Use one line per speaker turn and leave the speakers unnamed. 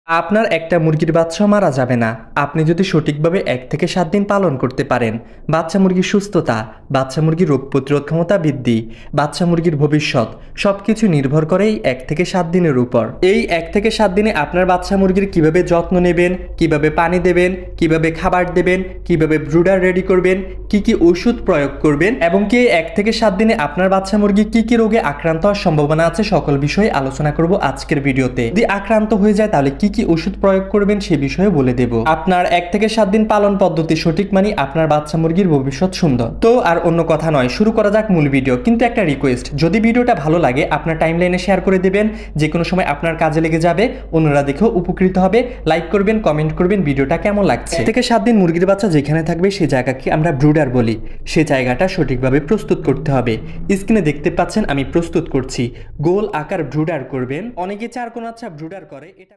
আপনার একটা মুরগির বাচ্চাও মারা যাবে না আপনি যদি সঠিকভাবে 1 থেকে 7 দিন পালন করতে পারেন। বাচ্চা মুরগির সুস্থতা, বাচ্চা মুরগির রোগ প্রতিরোধ ক্ষমতা বৃদ্ধি, বাচ্চা মুরগির ভবিষ্যৎ সবকিছু নির্ভর করে এই 1 থেকে 7 দিনের উপর। এই 1 থেকে 7 দিনে আপনার বাচ্চা মুরগির কিভাবে যত্ন নেবেন, কিভাবে পানি দেবেন, কিভাবে খাবার দেবেন, কিভাবে ব্রুডার রেডি করবেন, কি কি ওষুধ প্রয়োগ করবেন এবং কি 1 থেকে 7 দিনে আপনার বাচ্চা মুরগি কি কি রোগে আক্রান্ত হওয়ার সম্ভাবনা আছে সকল বিষয়ে আলোচনা করব আজকের ভিডিওতে। যদি আক্রান্ত হয়ে যায় তাহলে কি কি ওষুধ প্রয়োগ করবেন সে বিষয়ে বলে দেব। আপনার 1 থেকে 7 দিন পালন পদ্ধতি সঠিক মানে আপনার বাচ্চা মুরগির ভবিষ্যৎ সুন্দর। তো আর অন্য কথা নয়, শুরু করা যাক মূল ভিডিও। কিন্তু একটা রিকোয়েস্ট, যদি ভিডিওটা ভালো লাগে আপনার টাইমলাইনে শেয়ার করে দেবেন, যে কোনো সময় আপনার কাজে লেগে যাবে, অন্যরা দেখেও উপকৃত হবে। লাইক করবেন, কমেন্ট করবেন ভিডিওটা কেমন লাগছে। 1 থেকে 7 দিন মুরগির বাচ্চা যেখানে থাকবে সেই জায়গাকে আমরা ব্রুডার বলি। সেই জায়গাটা সঠিকভাবে প্রস্তুত করতে হবে। স্ক্রিনে দেখতে পাচ্ছেন আমি প্রস্তুত করছি। গোল আকার ব্রুডার করবেন। অনেকে চারকোনা ব্রুডার করে, এটা